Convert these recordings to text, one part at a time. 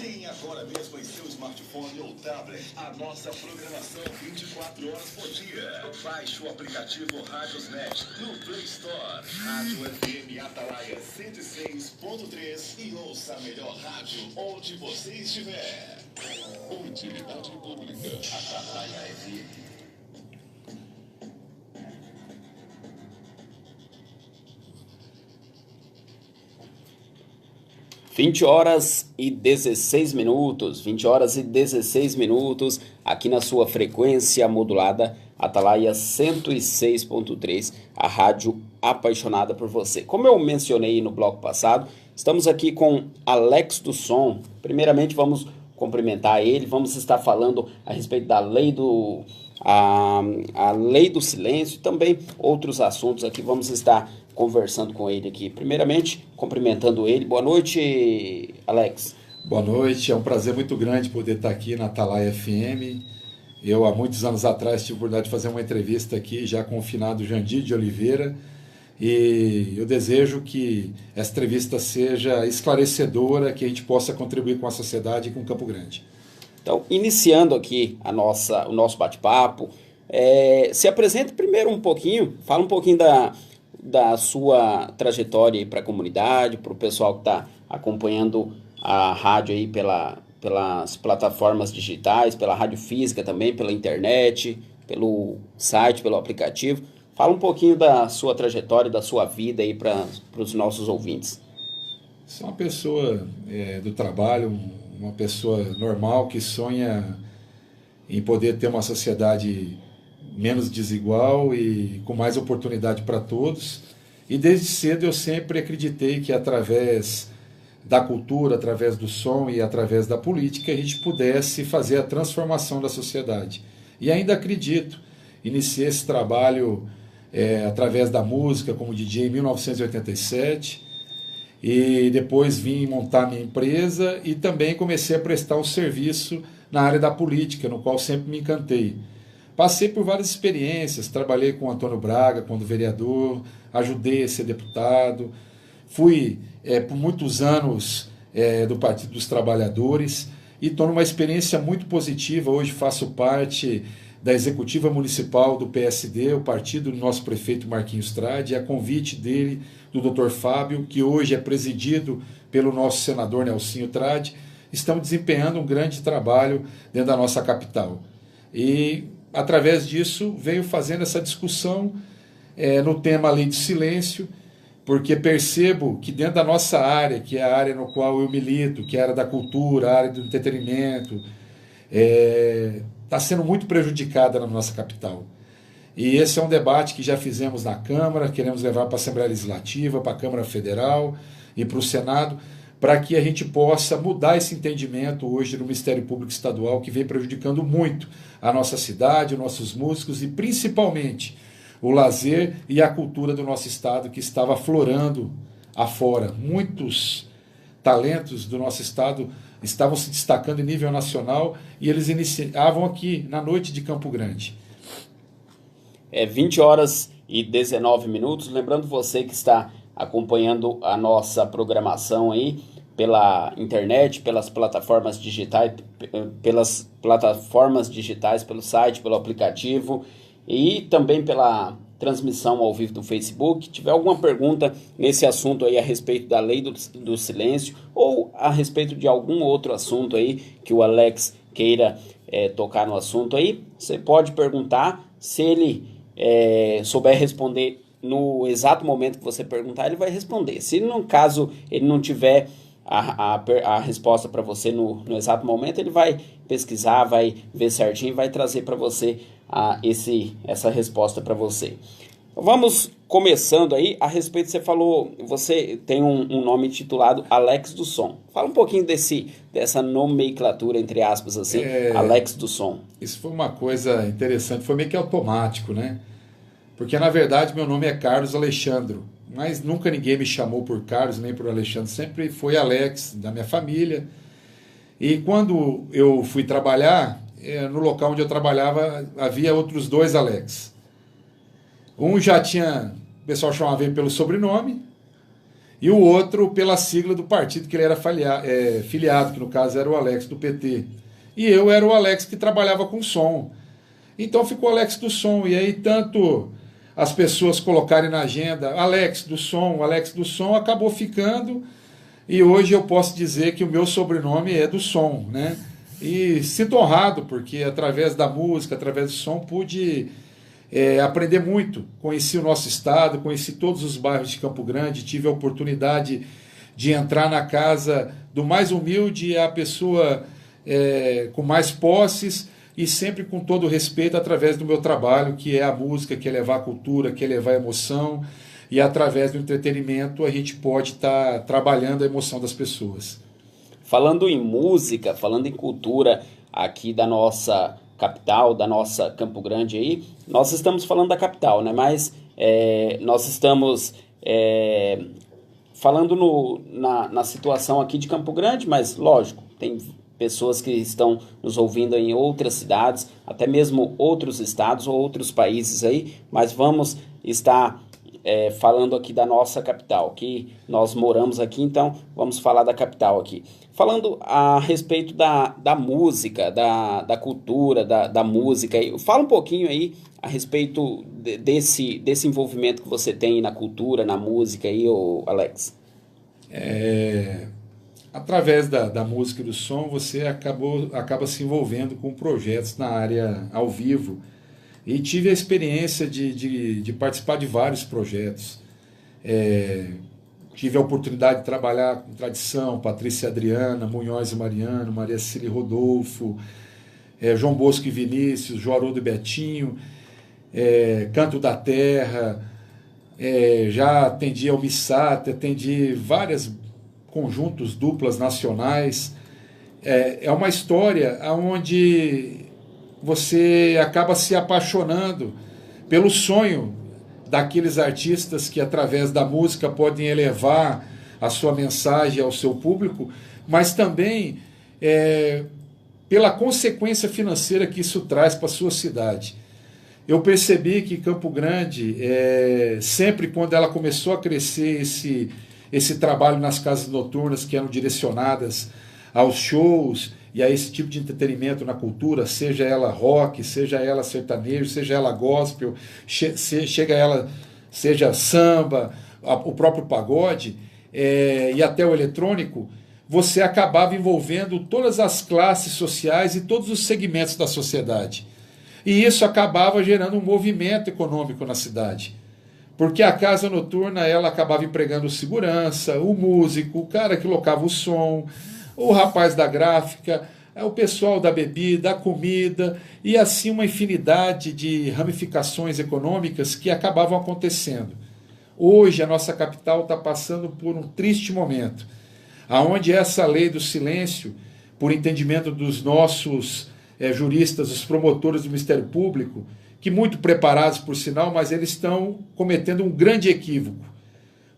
Tem agora mesmo em seu smartphone ou tablet a nossa programação 24 horas por dia. Baixe o aplicativo Radiosnet no Play Store. Rádio FM Atalaia 106.3 e ouça a melhor rádio onde você estiver. Utilidade pública. Atalaia FM. 20 horas e 16 minutos, 20 horas e 16 minutos, aqui na sua frequência modulada, Atalaia 106.3, a rádio apaixonada por você. Como eu mencionei no bloco passado, estamos aqui com Alex do Som. Primeiramente, vamos cumprimentar ele, vamos estar falando a respeito da lei a lei do silêncio e também outros assuntos aqui, vamos estar conversando com ele aqui. Primeiramente, cumprimentando ele. Boa noite, Alex. Boa noite, é um prazer muito grande poder estar aqui na Atalaia FM. Eu, há muitos anos atrás, tive a oportunidade de fazer uma entrevista aqui, já com o finado Jandir de Oliveira, e eu desejo que essa entrevista seja esclarecedora, que a gente possa contribuir com a sociedade e com Campo Grande. Então, iniciando aqui o nosso bate-papo, se apresente primeiro um pouquinho, fala um pouquinho da sua trajetória para a comunidade, para o pessoal que está acompanhando a rádio aí pelas plataformas digitais, pela rádio física também, pela internet, pelo site, pelo aplicativo. Fala um pouquinho da sua trajetória, da sua vida aí para os nossos ouvintes. Sou uma pessoa do trabalho, uma pessoa normal que sonha em poder ter uma sociedade menos desigual e com mais oportunidade para todos. E desde cedo eu sempre acreditei que através da cultura, através do som e através da política a gente pudesse fazer a transformação da sociedade. E ainda acredito. Iniciei esse trabalho através da música como DJ em 1987 e depois vim montar minha empresa e também comecei a prestar um serviço na área da política, no qual sempre me encantei. Passei por várias experiências, trabalhei com Antônio Braga quando vereador, ajudei a ser deputado, fui por muitos anos do Partido dos Trabalhadores e estou numa experiência muito positiva. Hoje faço parte da Executiva Municipal do PSD, o partido do nosso prefeito Marquinhos Trade, a convite dele, do Dr. Fábio, que hoje é presidido pelo nosso senador Nelsinho Trade. Estamos desempenhando um grande trabalho dentro da nossa capital. E através disso, veio fazendo essa discussão no tema Lei do Silêncio, porque percebo que dentro da nossa área, que é a área no qual eu milito, que é a área da cultura, a área do entretenimento, está sendo muito prejudicada na nossa capital. E esse é um debate que já fizemos na Câmara, queremos levar para a Assembleia Legislativa, para a Câmara Federal e para o Senado, para que a gente possa mudar esse entendimento hoje no Ministério Público Estadual, que vem prejudicando muito a nossa cidade, os nossos músicos e principalmente o lazer e a cultura do nosso estado, que estava aflorando afora. Muitos talentos do nosso estado estavam se destacando em nível nacional e eles iniciavam aqui na noite de Campo Grande. 20 horas e 19 minutos. Lembrando você que está acompanhando a nossa programação aí pela internet, pelas plataformas digitais, pelo site, pelo aplicativo e também pela transmissão ao vivo do Facebook. Se tiver alguma pergunta nesse assunto aí a respeito da lei do silêncio ou a respeito de algum outro assunto aí que o Alex queira tocar no assunto aí, você pode perguntar. Se ele souber responder no exato momento que você perguntar, ele vai responder. Se no caso ele não tiver a resposta para você no exato momento, ele vai pesquisar, vai ver certinho e vai trazer para você essa resposta para você. Vamos começando aí a respeito. Você falou, você tem um nome titulado Alex do Som. Fala um pouquinho dessa nomenclatura, entre aspas, assim, Alex do Som. Isso foi uma coisa interessante, foi meio que automático, né? Porque na verdade meu nome é Carlos Alexandro, mas nunca ninguém me chamou por Carlos nem por Alexandre, sempre foi Alex, da minha família. E quando eu fui trabalhar, no local onde eu trabalhava havia outros dois Alex. Um já tinha, o pessoal chamava ele pelo sobrenome, e o outro pela sigla do partido que ele era filiado, que no caso era o Alex do PT. E eu era o Alex que trabalhava com som. Então ficou Alex do Som, e aí tanto as pessoas colocarem na agenda Alex do Som, acabou ficando, e hoje eu posso dizer que o meu sobrenome é do Som, né? E sinto honrado, porque através da música, através do som, pude aprender muito. Conheci o nosso estado, conheci todos os bairros de Campo Grande, tive a oportunidade de entrar na casa do mais humilde à pessoa com mais posses, e sempre com todo o respeito através do meu trabalho, que é a música, que é levar a cultura, que é levar a emoção, e através do entretenimento a gente pode estar trabalhando a emoção das pessoas. Falando em música, falando em cultura aqui da nossa capital, da nossa Campo Grande aí, nós estamos falando da capital, né? Mas nós estamos falando na situação aqui de Campo Grande, mas lógico, tem pessoas que estão nos ouvindo em outras cidades, até mesmo outros estados ou outros países aí, mas vamos estar falando aqui da nossa capital, que nós moramos aqui, então vamos falar da capital aqui. Falando a respeito da música, da cultura, da música, fala um pouquinho aí a respeito desse envolvimento que você tem na cultura, na música aí, Alex. Através da música e do som, você acaba se envolvendo com projetos na área ao vivo. E tive a experiência de participar de vários projetos. Tive a oportunidade de trabalhar com tradição, Patrícia Adriana, Munhoz e Mariano, Maria Cecília Rodolfo, João Bosco e Vinícius, Joaroldo e Betinho, Canto da Terra, já atendi ao Missate, atendi vários conjuntos, duplas nacionais. É uma história onde você acaba se apaixonando pelo sonho daqueles artistas que através da música podem elevar a sua mensagem ao seu público, mas também pela consequência financeira que isso traz para a sua cidade. Eu percebi que Campo Grande, sempre quando ela começou a crescer esse trabalho nas casas noturnas que eram direcionadas aos shows e a esse tipo de entretenimento na cultura, seja ela rock, seja ela sertanejo, seja ela gospel, seja samba, o próprio pagode e até o eletrônico, você acabava envolvendo todas as classes sociais e todos os segmentos da sociedade. E isso acabava gerando um movimento econômico na cidade. Porque a casa noturna ela acabava empregando o segurança, o músico, o cara que locava o som, o rapaz da gráfica, o pessoal da bebida, a comida, e assim uma infinidade de ramificações econômicas que acabavam acontecendo. Hoje a nossa capital está passando por um triste momento, onde essa lei do silêncio, por entendimento dos nossos juristas, os promotores do Ministério Público, que muito preparados por sinal, mas eles estão cometendo um grande equívoco,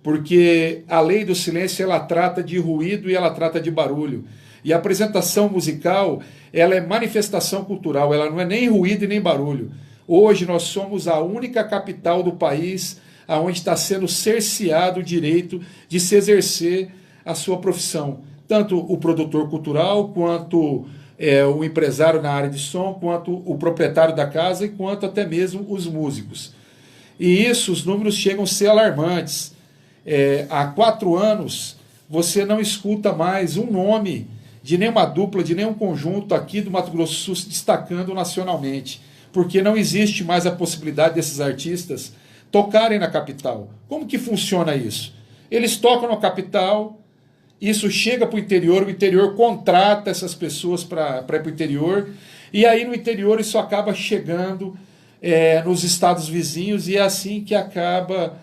porque a lei do silêncio ela trata de ruído e ela trata de barulho, e a apresentação musical ela é manifestação cultural, ela não é nem ruído e nem barulho. Hoje nós somos a única capital do país onde está sendo cerceado o direito de se exercer a sua profissão, tanto o produtor cultural quanto o empresário na área de som, quanto o proprietário da casa e quanto até mesmo os músicos. E isso, os números chegam a ser alarmantes. Há 4 anos, você não escuta mais um nome de nenhuma dupla, de nenhum conjunto aqui do Mato Grosso do Sul se destacando nacionalmente, porque não existe mais a possibilidade desses artistas tocarem na capital. Como que funciona isso? Eles tocam na capital, isso chega para o interior contrata essas pessoas para ir para o interior, e aí no interior isso acaba chegando nos estados vizinhos, e é assim que acaba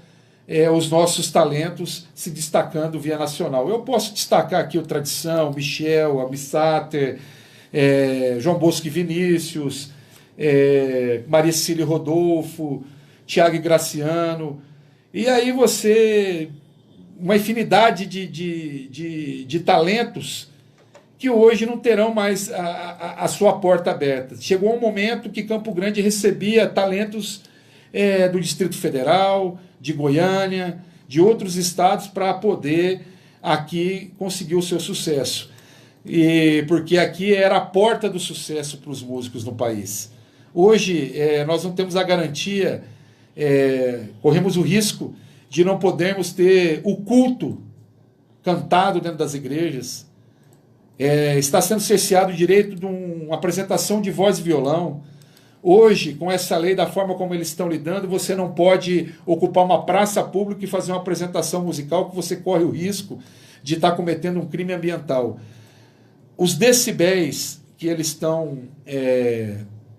os nossos talentos se destacando via nacional. Eu posso destacar aqui o Tradição, o Michel, a Missater, João Bosco e Vinícius, Maria Cecília Rodolfo, Tiago e Graciano, e aí uma infinidade de talentos que hoje não terão mais a sua porta aberta. Chegou um momento que Campo Grande recebia talentos do Distrito Federal, de Goiânia, de outros estados para poder aqui conseguir o seu sucesso. E porque aqui era a porta do sucesso para os músicos no país. Hoje nós não temos a garantia, corremos o risco de não podermos ter o culto cantado dentro das igrejas. Está sendo cerceado o direito de uma apresentação de voz e violão. Hoje, com essa lei, da forma como eles estão lidando, você não pode ocupar uma praça pública e fazer uma apresentação musical, que você corre o risco de estar cometendo um crime ambiental. Os decibéis que eles estão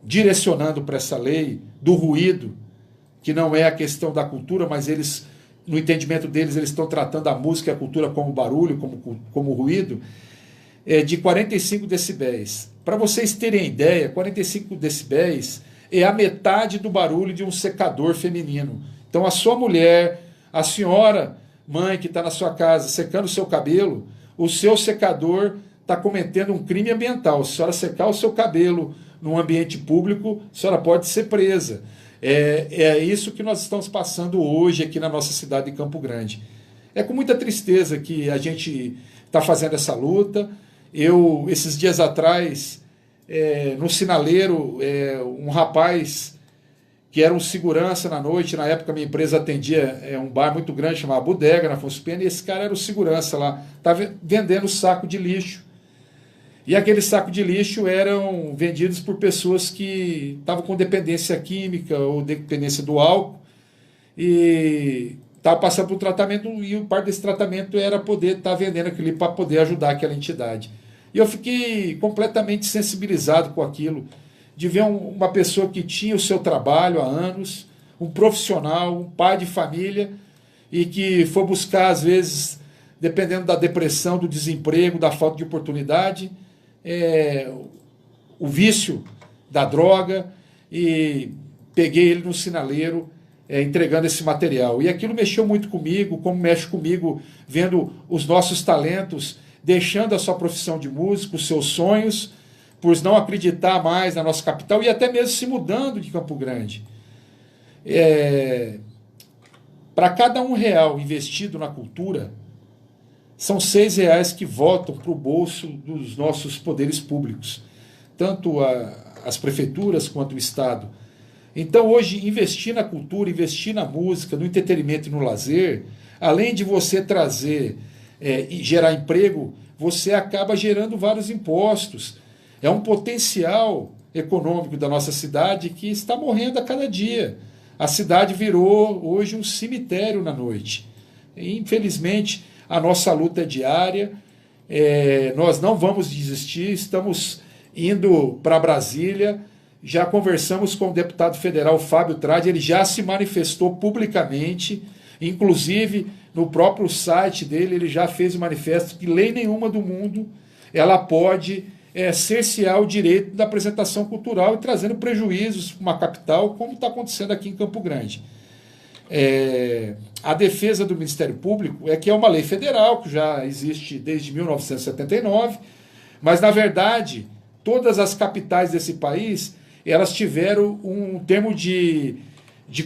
direcionando para essa lei, do ruído, que não é a questão da cultura, mas eles, no entendimento deles, eles estão tratando a música e a cultura como barulho, como ruído, de 45 decibéis. Para vocês terem ideia, 45 decibéis é a metade do barulho de um secador feminino. Então a sua mulher, a senhora, mãe que está na sua casa secando o seu cabelo, o seu secador está cometendo um crime ambiental. Se a senhora secar o seu cabelo num ambiente público, a senhora pode ser presa. É isso que nós estamos passando hoje aqui na nossa cidade de Campo Grande. É com muita tristeza que a gente está fazendo essa luta. Eu, esses dias atrás, no sinaleiro, um rapaz que era um segurança na noite, na época minha empresa atendia um bar muito grande, chamado Bodega, na Afonso Pena, e esse cara era o segurança lá, estava vendendo saco de lixo. E aqueles sacos de lixo eram vendidos por pessoas que estavam com dependência química ou dependência do álcool, e estava passando por um tratamento, e parte desse tratamento era poder estar vendendo aquilo para poder ajudar aquela entidade. E eu fiquei completamente sensibilizado com aquilo, de ver uma pessoa que tinha o seu trabalho há anos, um profissional, um pai de família, e que foi buscar, às vezes, dependendo da depressão, do desemprego, da falta de oportunidade, o vício da droga, e peguei ele no sinaleiro, entregando esse material. E aquilo mexeu muito comigo, como mexe comigo, vendo os nossos talentos deixando a sua profissão de músico, os seus sonhos, por não acreditar mais na nossa capital e até mesmo se mudando de Campo Grande. Para cada R$1 investido na cultura, são R$6 que voltam para o bolso dos nossos poderes públicos, tanto as prefeituras quanto o Estado. Então, hoje, investir na cultura, investir na música, no entretenimento e no lazer, além de você trazer e gerar emprego, você acaba gerando vários impostos. É um potencial econômico da nossa cidade que está morrendo a cada dia. A cidade virou hoje um cemitério na noite. E, infelizmente, a nossa luta é diária, nós não vamos desistir, estamos indo para Brasília, já conversamos com o deputado federal Fábio Tradi, ele já se manifestou publicamente, inclusive no próprio site dele ele já fez o manifesto que lei nenhuma do mundo ela pode cercear o direito da apresentação cultural e trazendo prejuízos para uma capital, como está acontecendo aqui em Campo Grande. A defesa do Ministério Público é que é uma lei federal, que já existe desde 1979, mas, na verdade, todas as capitais desse país, elas tiveram um termo de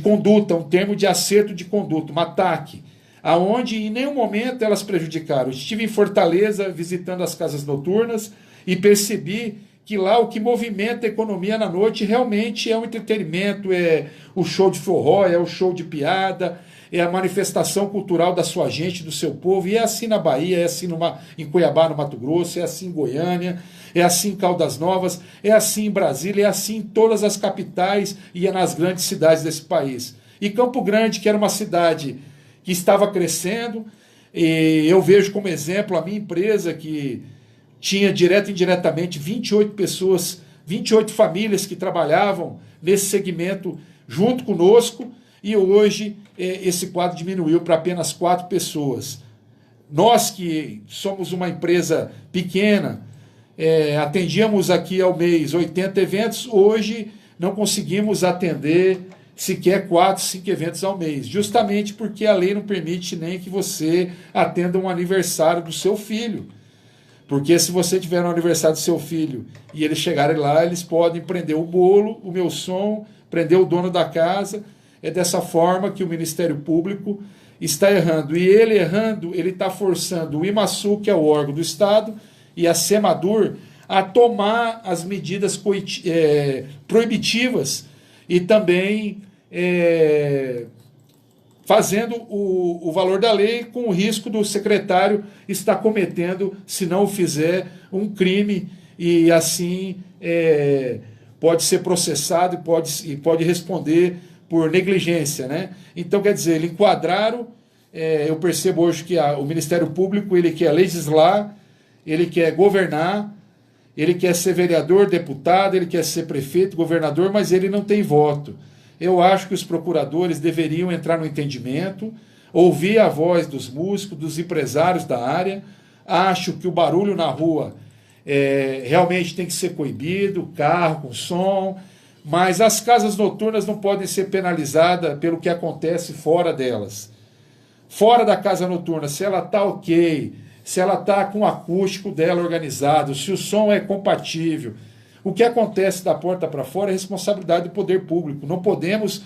conduta, um termo de acerto de conduta, uma TAC, aonde em nenhum momento elas prejudicaram. Eu estive em Fortaleza visitando as casas noturnas e percebi que lá o que movimenta a economia na noite realmente é o entretenimento, é o show de forró, é o show de piada, é a manifestação cultural da sua gente, do seu povo, e é assim na Bahia, é assim em Cuiabá, no Mato Grosso, é assim em Goiânia, é assim em Caldas Novas, é assim em Brasília, é assim em todas as capitais e nas grandes cidades desse país. E Campo Grande, que era uma cidade que estava crescendo, e eu vejo como exemplo a minha empresa, que tinha direto e indiretamente 28 pessoas, 28 famílias que trabalhavam nesse segmento junto conosco, e hoje esse quadro diminuiu para apenas 4 pessoas. Nós que somos uma empresa pequena, atendíamos aqui ao mês 80 eventos, hoje não conseguimos atender sequer 4, 5 eventos ao mês, justamente porque a lei não permite nem que você atenda um aniversário do seu filho. Porque se você tiver no aniversário do seu filho e eles chegarem lá, eles podem prender o bolo, o meu som, prender o dono da casa. É dessa forma que o Ministério Público está errando. E ele errando, ele está forçando o IMASU, que é o órgão do Estado, e a SEMADUR a tomar as medidas proibitivas e também fazendo o valor da lei com o risco do secretário estar cometendo, se não o fizer, um crime e assim pode ser processado e pode responder por negligência, né? Então, quer dizer, eles enquadraram, eu percebo hoje que o Ministério Público ele quer legislar, ele quer governar, ele quer ser vereador, deputado, ele quer ser prefeito, governador, mas ele não tem voto. Eu acho que os procuradores deveriam entrar no entendimento, ouvir a voz dos músicos, dos empresários da área. Acho que o barulho na rua realmente tem que ser coibido, carro com som, mas as casas noturnas não podem ser penalizadas pelo que acontece fora delas. Fora da casa noturna, se ela está ok, se ela está com o acústico dela organizado, se o som é compatível. O que acontece da porta para fora é responsabilidade do poder público. Não podemos,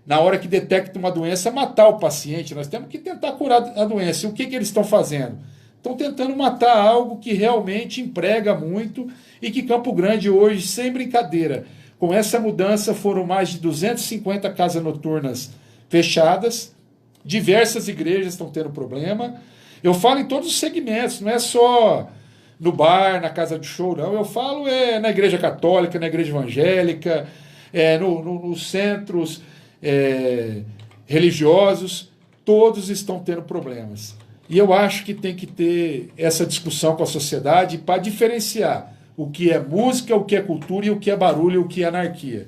na hora que detecta uma doença, matar o paciente. Nós temos que tentar curar a doença. E o que eles estão fazendo? Estão tentando matar algo que realmente emprega muito e que Campo Grande hoje, sem brincadeira, com essa mudança foram mais de 250 casas noturnas fechadas, diversas igrejas estão tendo problema. Eu falo em todos os segmentos, não é só no bar, na casa de show, não. Eu falo na igreja católica, na igreja evangélica, nos centros religiosos, todos estão tendo problemas. E eu acho que tem que ter essa discussão com a sociedade para diferenciar o que é música, o que é cultura e o que é barulho e o que é anarquia.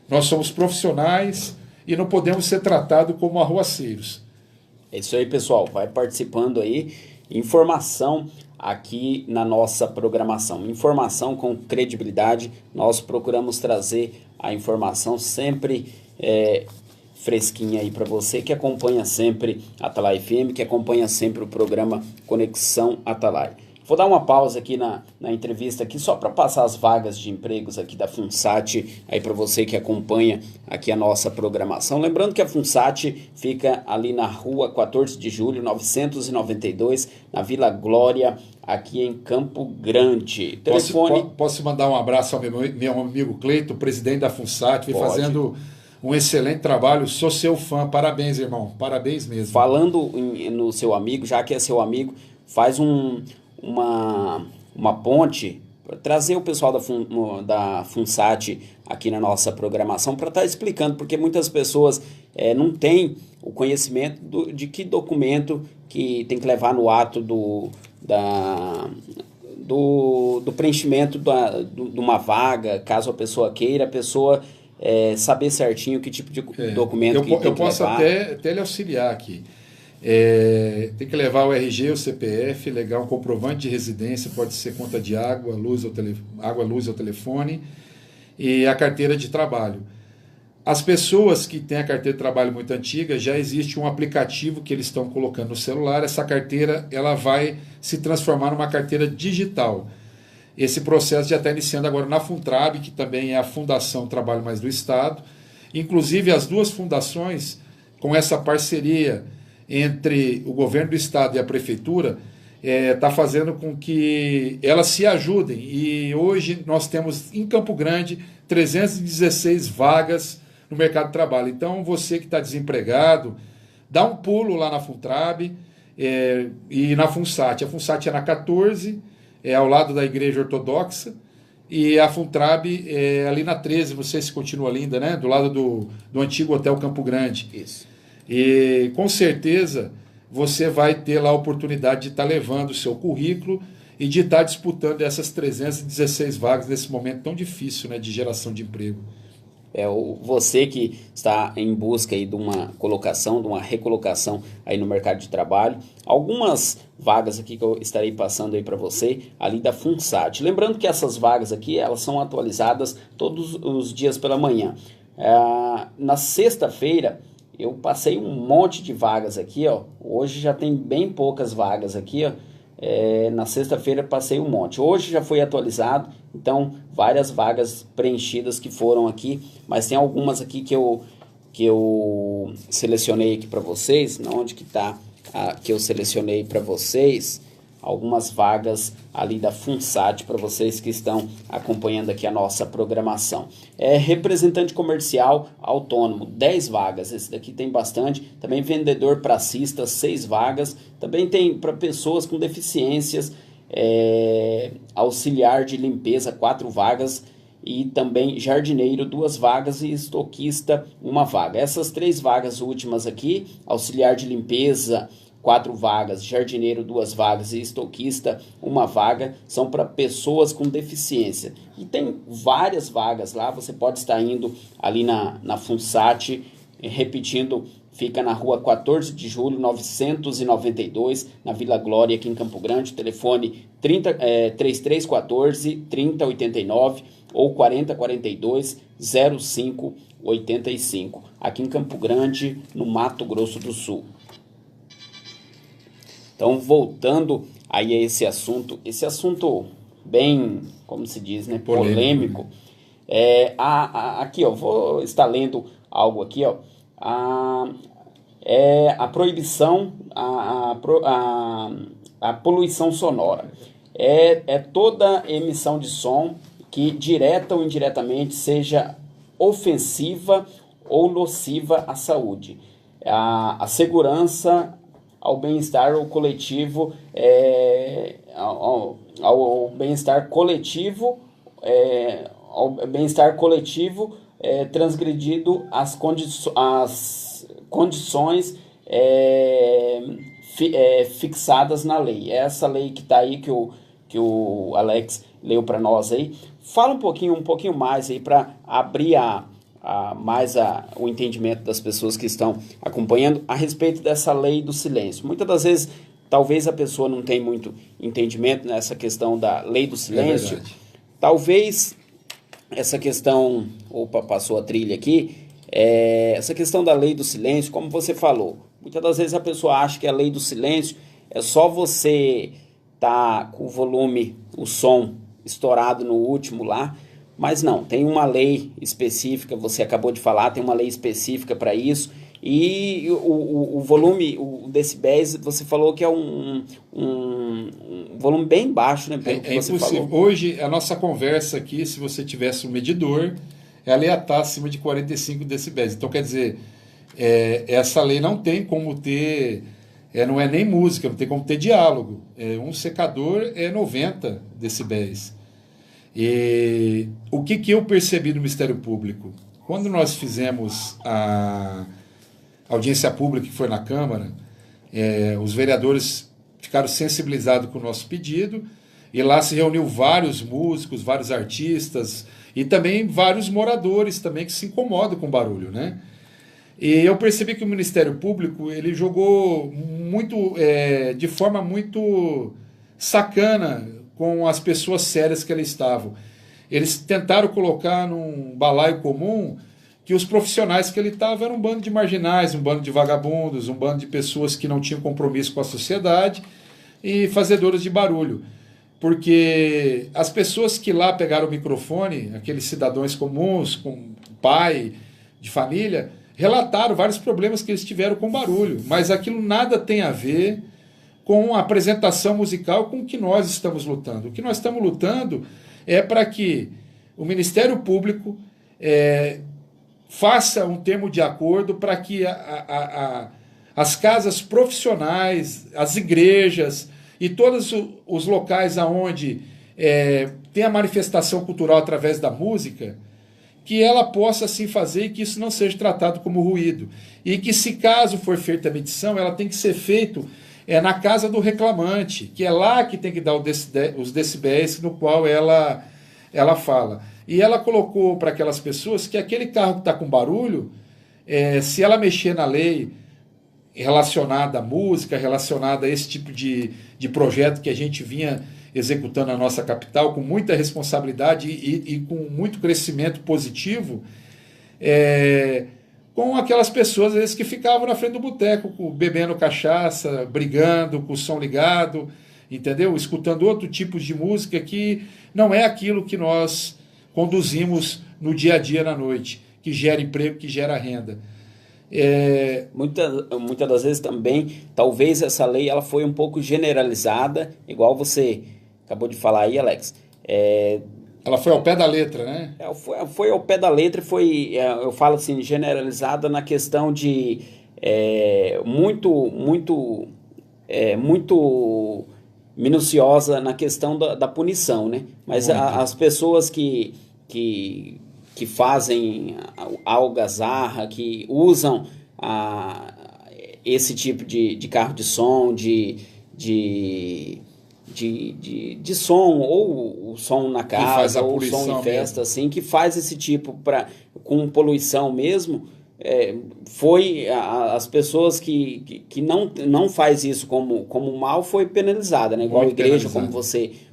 Nós somos profissionais e não podemos ser tratados como arruaceiros. É isso aí, pessoal. Vai participando aí. Informação aqui na nossa programação. Informação com credibilidade. Nós procuramos trazer a informação sempre fresquinha aí para você que acompanha sempre a Atalaia FM, que acompanha sempre o programa Conexão Atalaia. Vou dar uma pausa aqui na entrevista aqui só para passar as vagas de empregos aqui da FUNSAT aí para você que acompanha aqui a nossa programação. Lembrando que a FUNSAT fica ali na rua 14 de julho, 992, na Vila Glória, aqui em Campo Grande. Telefone... Posso mandar um abraço ao meu amigo Cleito, presidente da FUNSAT, vem fazendo um excelente trabalho, sou seu fã, parabéns, irmão, parabéns mesmo. Falando no seu amigo, já que é seu amigo, faz uma ponte para trazer o pessoal da FUNSAT aqui na nossa programação para estar explicando, porque muitas pessoas não têm o conhecimento de que documento que tem que levar no ato do preenchimento de uma vaga, caso a pessoa queira, saber certinho que tipo de documento que tem que levar. Eu posso até lhe auxiliar aqui. Tem que levar o RG, o CPF, legal, um comprovante de residência, pode ser conta de água, luz ou telefone, e a carteira de trabalho. As pessoas que têm a carteira de trabalho muito antiga, já existe um aplicativo que eles estão colocando no celular, essa carteira ela vai se transformar numa carteira digital. Esse processo já está iniciando agora na FUNTRAB, que também é a Fundação Trabalho Mais do Estado. Inclusive, as duas fundações, com essa parceria entre o governo do estado e a prefeitura, está fazendo com que elas se ajudem. E hoje nós temos em Campo Grande 316 vagas no mercado de trabalho. Então você que está desempregado, dá um pulo lá na FUNTRAB e na FUNSAT. A FUNSAT é na 14, ao lado da Igreja Ortodoxa, e a FUNTRAB é ali na 13, não sei se continua linda, né? Do lado do antigo Hotel Campo Grande. Isso. E com certeza você vai ter lá a oportunidade de estar levando o seu currículo e de estar disputando essas 316 vagas nesse momento tão difícil, né, de geração de emprego. Você que está em busca aí de uma colocação, de uma recolocação aí no mercado de trabalho, algumas vagas aqui que eu estarei passando aí para você, ali da FUNSAT. Lembrando que essas vagas aqui, elas são atualizadas todos os dias pela manhã. Na sexta-feira, eu passei um monte de vagas aqui, ó. Hoje já tem bem poucas vagas aqui, ó. Na sexta-feira passei um monte. Hoje já foi atualizado, então várias vagas preenchidas que foram aqui, mas tem algumas aqui que eu eu selecionei aqui para vocês, onde que está que eu selecionei para vocês, algumas vagas ali da FUNSAT para vocês que estão acompanhando aqui a nossa programação. Representante comercial autônomo, 10 vagas, esse daqui tem bastante. Também vendedor pracista, 6 vagas. Também tem para pessoas com deficiências, auxiliar de limpeza, 4 vagas. E também jardineiro, 2 vagas, e estoquista, 1 vaga. Essas 3 vagas últimas aqui, auxiliar de limpeza, 4 vagas, jardineiro 2 vagas e estoquista 1 vaga, são para pessoas com deficiência. E tem várias vagas lá, você pode estar indo ali na FUNSAT, repetindo, fica na rua 14 de julho, 992, na Vila Glória, aqui em Campo Grande, telefone 3314-3089 ou 4042-0585, aqui em Campo Grande, no Mato Grosso do Sul. Então, voltando aí a esse assunto bem, como se diz, né, polêmico. Aqui, ó, vou estar lendo algo aqui, ó. A proibição, a poluição sonora. Toda emissão de som que, direta ou indiretamente, seja ofensiva ou nociva à saúde, a segurança, ao bem-estar coletivo, ao bem-estar coletivo, transgredido as condições fixadas na lei. Essa lei que está aí, que o Alex leu para nós aí. Fala um pouquinho mais aí para abrir o entendimento das pessoas que estão acompanhando a respeito dessa lei do silêncio. Muitas das vezes, talvez a pessoa não tenha muito entendimento nessa questão da lei do silêncio. Talvez essa questão, passou a trilha aqui, essa questão da lei do silêncio, como você falou, muitas das vezes a pessoa acha que a lei do silêncio é só você tá com o volume, o som estourado no último lá. Mas não, tem uma lei específica, você acabou de falar, tem uma lei específica para isso. E o volume, o decibéis, você falou que é um volume bem baixo, né? É impossível. Falou. Hoje, a nossa conversa aqui, se você tivesse um medidor, ela ia estar acima de 45 decibéis. Então, quer dizer, essa lei não tem como ter, não é nem música, não tem como ter diálogo. Um secador é 90 decibéis. E o que eu percebi no Ministério Público? Quando nós fizemos a audiência pública que foi na Câmara, os vereadores ficaram sensibilizados com o nosso pedido, e lá se reuniu vários músicos, vários artistas, e também vários moradores também que se incomodam com barulho, né? E eu percebi que o Ministério Público ele jogou muito, de forma muito sacana com as pessoas sérias que ali estavam. Eles tentaram colocar num balaio comum que os profissionais que ele estava eram um bando de marginais, um bando de vagabundos, um bando de pessoas que não tinham compromisso com a sociedade e fazedores de barulho. Porque as pessoas que lá pegaram o microfone, aqueles cidadãos comuns, com pai, de família, relataram vários problemas que eles tiveram com barulho, mas aquilo nada tem a ver com a apresentação musical com que nós estamos lutando. O que nós estamos lutando é para que o Ministério Público faça um termo de acordo para que as casas profissionais, as igrejas e todos os locais onde tem a manifestação cultural através da música, que ela possa assim fazer e que isso não seja tratado como ruído. E que, se caso for feita a medição, ela tem que ser feita na casa do reclamante, que é lá que tem que dar os decibéis no qual ela fala. E ela colocou para aquelas pessoas que aquele carro que está com barulho, se ela mexer na lei relacionada à música, relacionada a esse tipo de projeto que a gente vinha executando na nossa capital, com muita responsabilidade e com muito crescimento positivo, com aquelas pessoas, às vezes, que ficavam na frente do boteco, bebendo cachaça, brigando, com o som ligado, entendeu? Escutando outro tipo de música que não é aquilo que nós conduzimos no dia a dia, na noite, que gera emprego, que gera renda. Muitas das vezes também, talvez essa lei ela foi um pouco generalizada, igual você acabou de falar aí, Alex. Ela foi ao pé da letra, né? Foi ao pé da letra e foi, eu falo assim, generalizada na questão de muito minuciosa na questão da punição, né? Mas as pessoas que fazem a algazarra, que usam esse tipo de carro de som, de som, ou o som na casa, ou o som em festa, assim, que faz esse tipo com poluição mesmo, as pessoas que não faz isso como mal foi penalizada, né? Igual a igreja,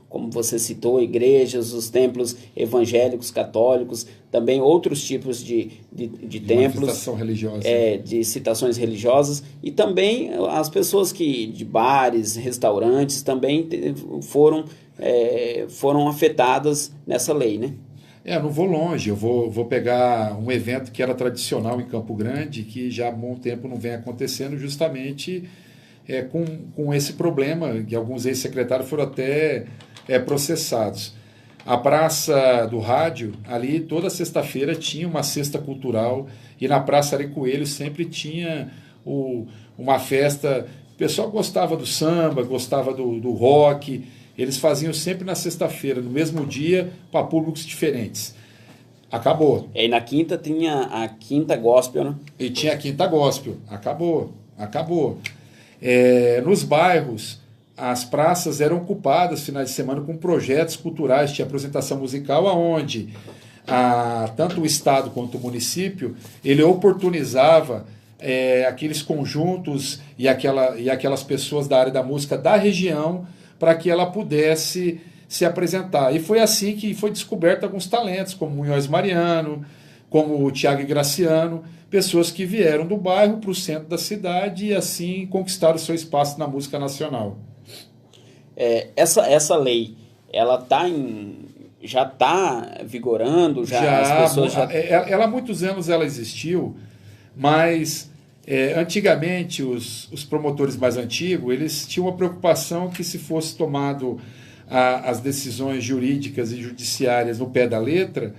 como você citou, igrejas, os templos evangélicos, católicos, também outros tipos de templos, religiosa. De citações religiosas, e também as pessoas de bares, restaurantes, também foram afetadas nessa lei, né? Não vou longe, eu vou pegar um evento que era tradicional em Campo Grande, que já há bom tempo não vem acontecendo, justamente com esse problema, que alguns ex-secretários foram até processados. A Praça do Rádio, ali toda sexta-feira tinha uma cesta cultural, e na Praça Ari Coelho sempre tinha uma festa. O pessoal gostava do samba, gostava do rock. Eles faziam sempre na sexta-feira, no mesmo dia, para públicos diferentes. Acabou. E na quinta tinha a Quinta Gospel, né? E tinha a Quinta Gospel. Acabou. Nos bairros, as praças eram ocupadas finais de semana com projetos culturais, tinha apresentação musical, aonde tanto o Estado quanto o município, ele oportunizava aqueles conjuntos e aquelas pessoas da área da música da região para que ela pudesse se apresentar. E foi assim que foi descoberto alguns talentos, como Munhoz Mariano, como o Thiago Graciano, pessoas que vieram do bairro para o centro da cidade e assim conquistaram seu espaço na música nacional. Essa lei, ela já está vigorando? As pessoas ela há muitos anos ela existiu, mas antigamente os promotores mais antigos eles tinham uma preocupação que, se fosse tomado as decisões jurídicas e judiciárias no pé da letra,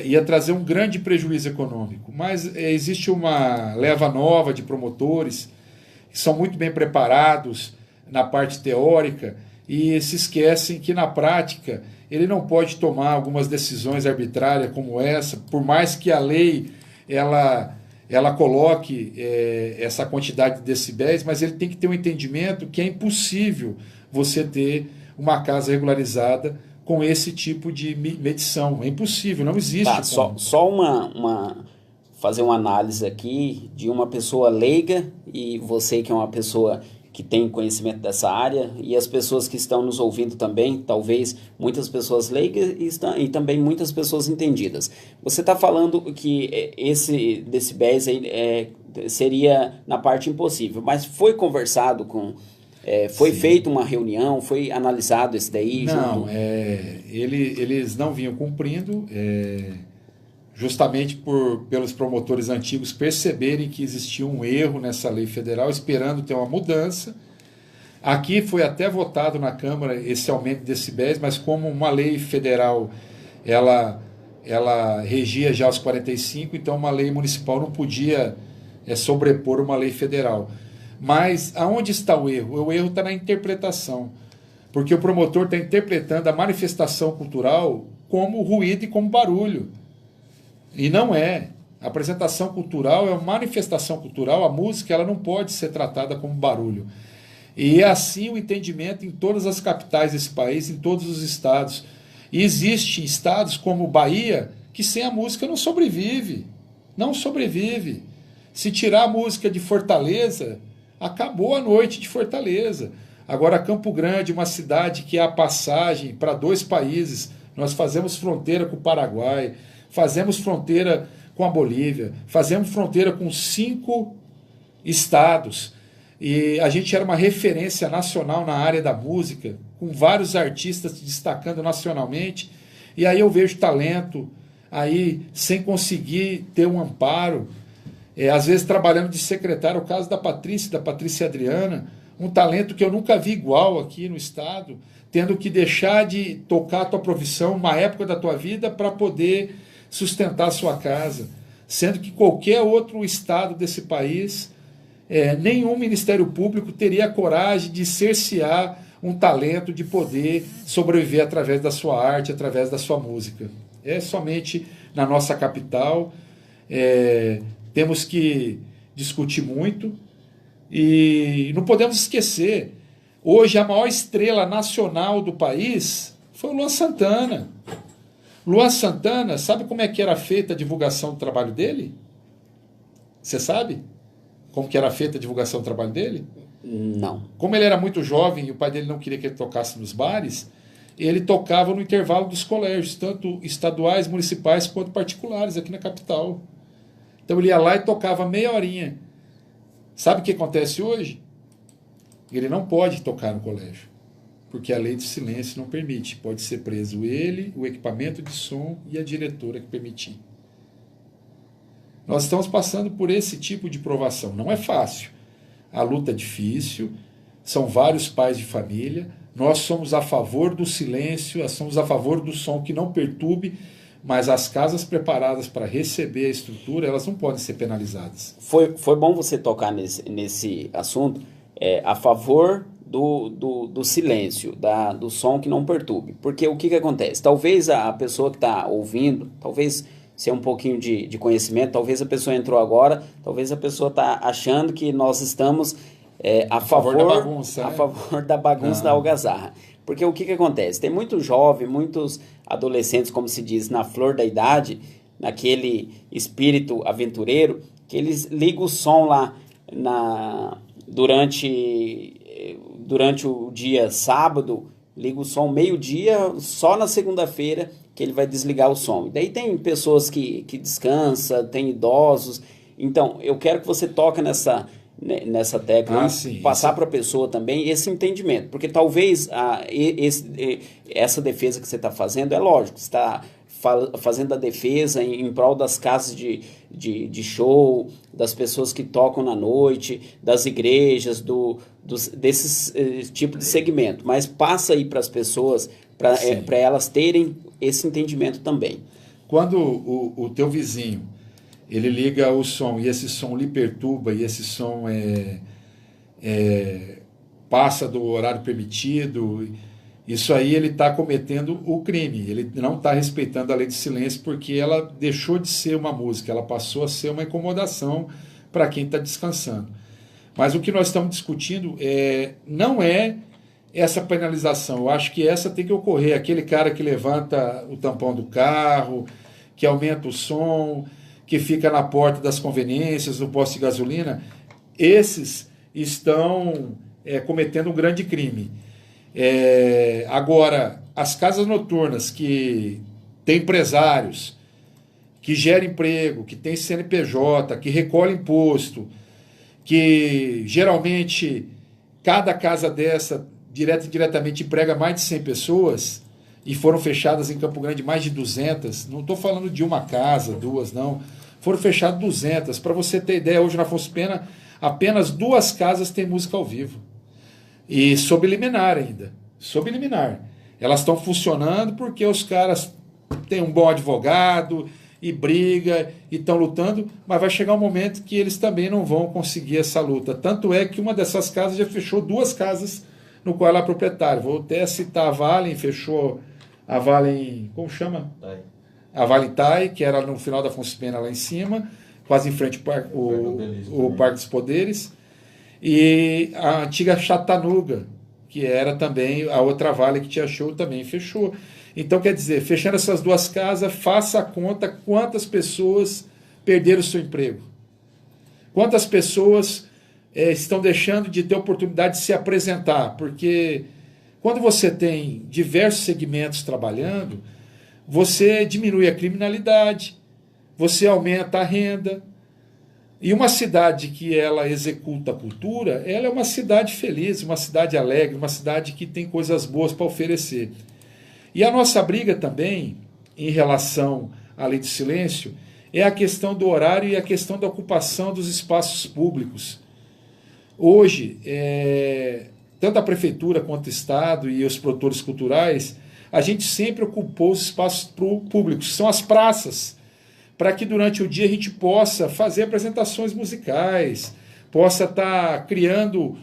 ia trazer um grande prejuízo econômico. Mas existe uma leva nova de promotores que são muito bem preparados na parte teórica e se esquecem que na prática ele não pode tomar algumas decisões arbitrárias como essa, por mais que a lei ela coloque essa quantidade de decibéis, mas ele tem que ter um entendimento que é impossível você ter uma casa regularizada com esse tipo de medição. É impossível, não existe. Fazer uma análise aqui de uma pessoa leiga, e você que é uma pessoa que tem conhecimento dessa área, e as pessoas que estão nos ouvindo também, talvez muitas pessoas leigas e também muitas pessoas entendidas. Você está falando que esse decibéis aí, seria na parte impossível, mas foi conversado foi feita uma reunião, foi analisado esse daí? Não, eles não vinham cumprindo, justamente pelos promotores antigos perceberem que existia um erro nessa lei federal, esperando ter uma mudança. Aqui foi até votado na Câmara esse aumento de decibéis, mas como uma lei federal ela regia já os 45, então uma lei municipal não podia sobrepor uma lei federal. Mas aonde está o erro? O erro está na interpretação, porque o promotor está interpretando a manifestação cultural como ruído e como barulho. E não é. A apresentação cultural é uma manifestação cultural, a música ela não pode ser tratada como barulho. E é assim o entendimento em todas as capitais desse país, em todos os estados. E existem estados como Bahia, que sem a música não sobrevive. Não sobrevive. Se tirar a música de Fortaleza, acabou a noite de Fortaleza. Agora, Campo Grande, uma cidade que é a passagem para 2 países, nós fazemos fronteira com o Paraguai, fazemos fronteira com a Bolívia, fazemos fronteira com 5 estados. E a gente era uma referência nacional na área da música, com vários artistas se destacando nacionalmente. E aí eu vejo talento aí sem conseguir ter um amparo. às vezes trabalhando de secretária, o caso da Patrícia Adriana, um talento que eu nunca vi igual aqui no estado, tendo que deixar de tocar a tua profissão uma época da tua vida para poder sustentar a sua casa, sendo que qualquer outro estado desse país, nenhum Ministério Público teria a coragem de cercear um talento de poder sobreviver através da sua arte, através da sua música. É somente na nossa capital, temos que discutir muito e não podemos esquecer, hoje a maior estrela nacional do país foi o Luan Santana. Luan Santana, sabe como é que era feita a divulgação do trabalho dele? Você sabe como que era feita a divulgação do trabalho dele? Não. Como ele era muito jovem e o pai dele não queria que ele tocasse nos bares, ele tocava no intervalo dos colégios, tanto estaduais, municipais, quanto particulares aqui na capital. Então ele ia lá e tocava meia horinha. Sabe o que acontece hoje? Ele não pode tocar no colégio, porque a lei de silêncio não permite. Pode ser preso ele, o equipamento de som e a diretora que permitir. Nós estamos passando por esse tipo de provação. Não é fácil. A luta é difícil, são vários pais de família. Nós somos a favor do silêncio, somos a favor do som que não perturbe, mas as casas preparadas para receber a estrutura, elas não podem ser penalizadas. Foi bom você tocar nesse assunto, a favor do silêncio, do som que não perturbe. Porque o que acontece? Talvez a pessoa que está ouvindo, talvez se é um pouquinho de conhecimento, talvez a pessoa entrou agora, talvez a pessoa está achando que nós estamos a favor da bagunça, favor da bagunça, da algazarra. Porque o que acontece? Tem muito jovem, muitos adolescentes, como se diz, na flor da idade, naquele espírito aventureiro, que eles ligam o som lá durante o dia sábado, liga o som meio-dia, só na segunda-feira que ele vai desligar o som. E daí tem pessoas que descansam, tem idosos. Então, eu quero que você toque nessa tecla, passar para a pessoa também esse entendimento, porque talvez essa defesa que você está fazendo, é lógico, você está fazendo a defesa em prol das casas de show, das pessoas que tocam na noite, das igrejas, desses tipo de segmento, mas passa aí para as pessoas, para elas terem esse entendimento também. Quando o teu vizinho ele liga o som e esse som lhe perturba e esse som passa do horário permitido, isso aí ele está cometendo o crime, ele não está respeitando a lei de silêncio, porque ela deixou de ser uma música, ela passou a ser uma incomodação para quem está descansando. Mas o que nós estamos discutindo não é essa penalização, eu acho que essa tem que ocorrer, aquele cara que levanta o tampão do carro, que aumenta o som, que fica na porta das conveniências, do posto de gasolina, esses estão cometendo um grande crime. Agora, as casas noturnas que têm empresários, que geram emprego, que têm CNPJ, que recolhem imposto, que geralmente cada casa dessa, direto e indiretamente, emprega mais de 100 pessoas, e foram fechadas em Campo Grande mais de 200, não estou falando de uma casa, duas, não, foram fechadas 200. Para você ter ideia, hoje na Afonso Pena, apenas 2 casas têm música ao vivo. E sob liminar ainda. Sob liminar. Elas estão funcionando porque os caras têm um bom advogado e briga e estão lutando, mas vai chegar um momento que eles também não vão conseguir essa luta. Tanto é que uma dessas casas já fechou 2 casas no qual ela é proprietária. Vou até citar a Valen, fechou a Valen, como chama? A Valen, que era no final da Afonso Pena lá em cima, quase em frente ao Parque dos Poderes. E a antiga Chatanuga, que era também a outra Vale que tinha show, também fechou. Então, quer dizer, fechando essas 2 casas, faça a conta quantas pessoas perderam o seu emprego. Quantas pessoas estão deixando de ter oportunidade de se apresentar. Porque quando você tem diversos segmentos trabalhando, você diminui a criminalidade, você aumenta a renda. E uma cidade que ela executa a cultura, ela é uma cidade feliz, uma cidade alegre, uma cidade que tem coisas boas para oferecer. E a nossa briga também, em relação à lei de silêncio, é a questão do horário e a questão da ocupação dos espaços públicos. Hoje, tanto a prefeitura quanto o Estado e os produtores culturais, a gente sempre ocupou os espaços públicos, que são as praças, para que durante o dia a gente possa fazer apresentações musicais, possa estar criando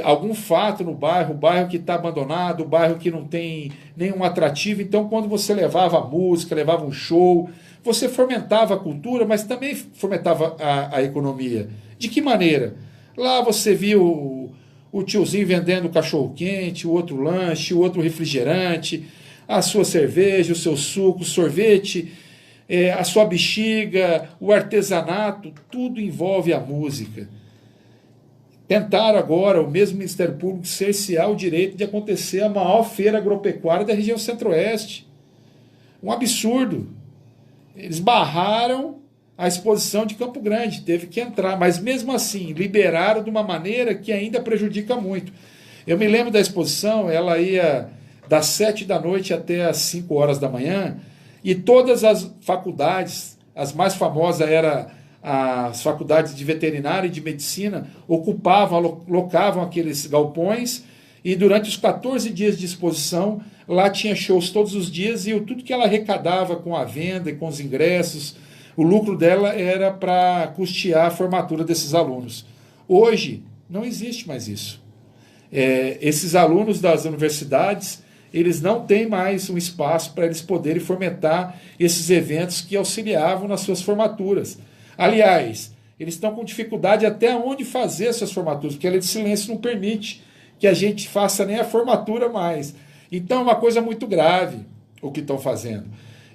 algum fato no bairro, o bairro que está abandonado, o bairro que não tem nenhum atrativo. Então, quando você levava a música, levava um show, você fomentava a cultura, mas também fomentava a economia. De que maneira? Lá você viu o tiozinho vendendo cachorro-quente, o outro lanche, o outro refrigerante, a sua cerveja, o seu suco, o sorvete, a sua bexiga, o artesanato, tudo envolve a música. Tentaram agora, o mesmo Ministério Público, cercear o direito de acontecer a maior feira agropecuária da região centro-oeste. Um absurdo. Eles barraram a exposição de Campo Grande, teve que entrar, mas mesmo assim, liberaram de uma maneira que ainda prejudica muito. Eu me lembro da exposição, ela ia das 7 da noite até as 5 horas da manhã, e todas as faculdades, as mais famosas eram as faculdades de veterinária e de medicina, locavam aqueles galpões, e durante os 14 dias de exposição, lá tinha shows todos os dias, e tudo que ela arrecadava com a venda e com os ingressos, o lucro dela era para custear a formatura desses alunos. Hoje, não existe mais isso. Esses alunos das universidades, eles não têm mais um espaço para eles poderem fomentar esses eventos que auxiliavam nas suas formaturas. Aliás, eles estão com dificuldade até onde fazer suas formaturas, porque a lei de silêncio não permite que a gente faça nem a formatura mais. Então é uma coisa muito grave o que estão fazendo.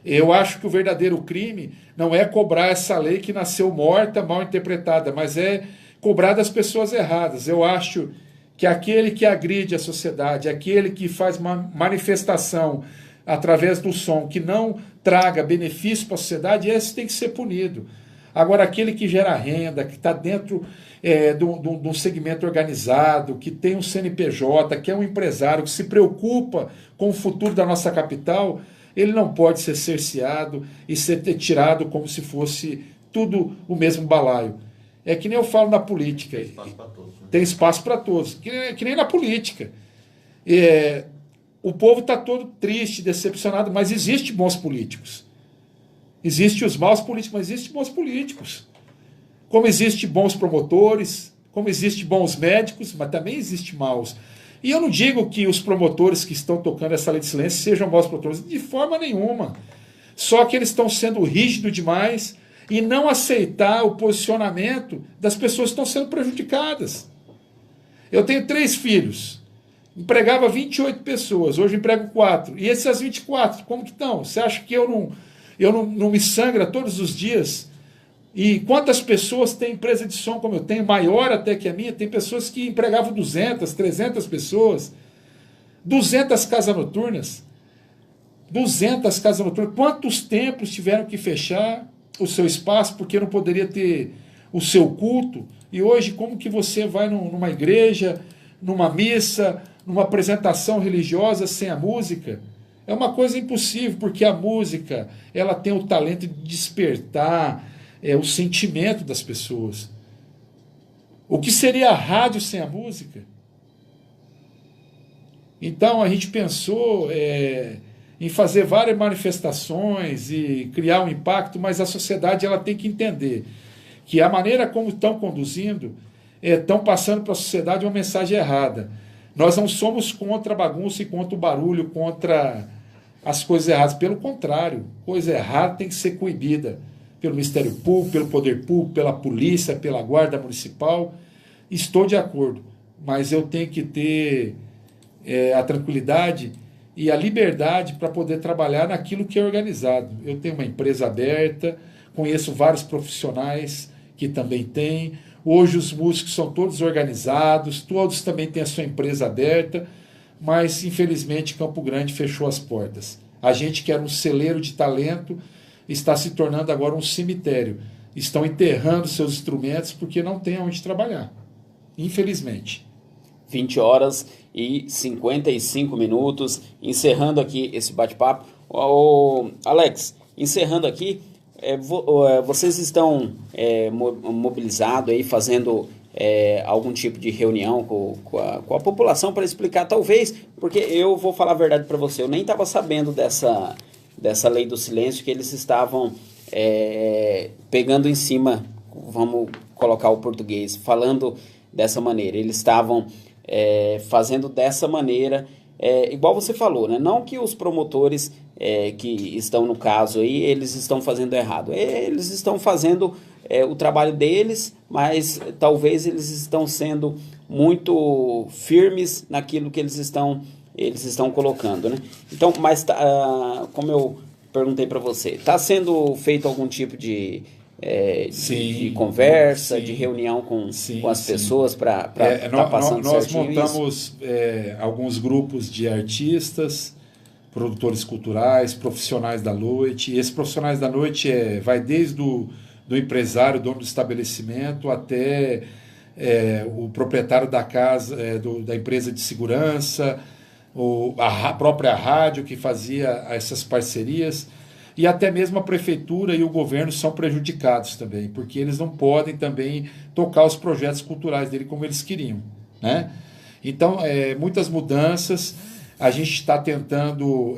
Eu acho que o verdadeiro crime não é cobrar essa lei que nasceu morta, mal interpretada, mas é cobrar das pessoas erradas. Eu acho que aquele que agride a sociedade, aquele que faz uma manifestação através do som que não traga benefício para a sociedade, esse tem que ser punido. Agora, aquele que gera renda, que está dentro de um segmento organizado, que tem um CNPJ, que é um empresário, que se preocupa com o futuro da nossa capital, ele não pode ser cerceado e ser tirado como se fosse tudo o mesmo balaio. É que nem eu falo na política. Tem espaço para todos. Né? Tem espaço para todos. Que nem na política. O povo está todo triste, decepcionado, mas existem bons políticos. Existem os maus políticos, mas existem bons políticos. Como existem bons promotores, como existem bons médicos, mas também existem maus. E eu não digo que os promotores que estão tocando essa lei de silêncio sejam maus promotores, de forma nenhuma. Só que eles estão sendo rígidos demais e não aceitar o posicionamento das pessoas que estão sendo prejudicadas. Eu tenho 3 filhos, empregava 28 pessoas, hoje emprego 4. E essas 24, como que estão? Você acha que eu não me sangra todos os dias? E quantas pessoas têm empresa de som como eu tenho, maior até que a minha? Tem pessoas que empregavam 200, 300 pessoas, 200 casas noturnas. 200 casas noturnas. Quantos templos tiveram que fechar o seu espaço porque não poderia ter o seu culto? E hoje, como que você vai numa igreja, numa missa, numa apresentação religiosa sem a música? É uma coisa impossível, porque a música ela tem o talento de despertar o sentimento das pessoas. O que seria a rádio sem a música? Então a gente pensou em fazer várias manifestações e criar um impacto, mas a sociedade ela tem que entender que a maneira como estão conduzindo, estão passando para a sociedade uma mensagem errada. Nós não somos contra a bagunça e contra o barulho, contra as coisas erradas. Pelo contrário, coisa errada tem que ser coibida pelo Ministério Público, pelo Poder Público, pela polícia, pela Guarda Municipal. Estou de acordo, mas eu tenho que ter a tranquilidade e a liberdade para poder trabalhar naquilo que é organizado. Eu tenho uma empresa aberta, conheço vários profissionais que também têm. Hoje os músicos são todos organizados, todos também têm a sua empresa aberta, mas infelizmente Campo Grande fechou as portas. A gente que era um celeiro de talento está se tornando agora um cemitério. Estão enterrando seus instrumentos porque não tem onde trabalhar, infelizmente. 20 horas e 55 minutos, encerrando aqui esse bate-papo. Alex, encerrando aqui, vocês estão mobilizados aí, fazendo algum tipo de reunião com a população para explicar, talvez, porque eu vou falar a verdade para você, eu nem estava sabendo dessa lei do silêncio, que eles estavam pegando em cima, vamos colocar o português, falando dessa maneira, eles estavam fazendo dessa maneira, igual você falou, né? Não que os promotores que estão no caso aí, eles estão fazendo errado, eles estão fazendo o trabalho deles, mas talvez eles estão sendo muito firmes naquilo que eles estão colocando, né? Então, mas como eu perguntei para você, está sendo feito algum tipo de conversa, de reunião com as pessoas para estar passando nós certinho montamos alguns grupos de artistas, produtores culturais, profissionais da noite, e esses profissionais da noite vai desde do empresário, dono do estabelecimento, até o proprietário da casa, da empresa de segurança, a própria rádio que fazia essas parcerias, e até mesmo a prefeitura e o governo são prejudicados também, porque eles não podem também tocar os projetos culturais dele como eles queriam, né? Então, muitas mudanças, a gente está tentando,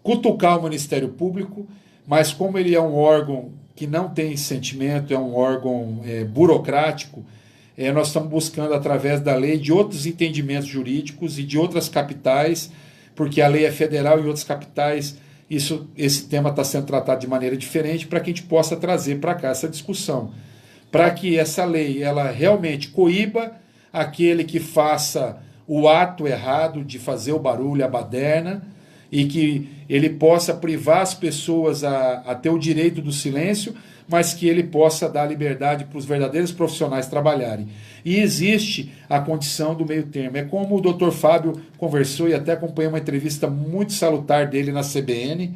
cutucar o Ministério Público, mas como ele é um órgão que não tem sentimento, é um órgão burocrático, nós estamos buscando, através da lei, de outros entendimentos jurídicos e de outras capitais, porque a lei é federal e em outras capitais esse tema está sendo tratado de maneira diferente, para que a gente possa trazer para cá essa discussão, para que essa lei ela realmente coíba aquele que faça o ato errado de fazer o barulho, a baderna, e que ele possa privar as pessoas a ter o direito do silêncio, mas que ele possa dar liberdade para os verdadeiros profissionais trabalharem. E existe a condição do meio termo. É como o Dr. Fábio conversou, e até acompanhei uma entrevista muito salutar dele na CBN,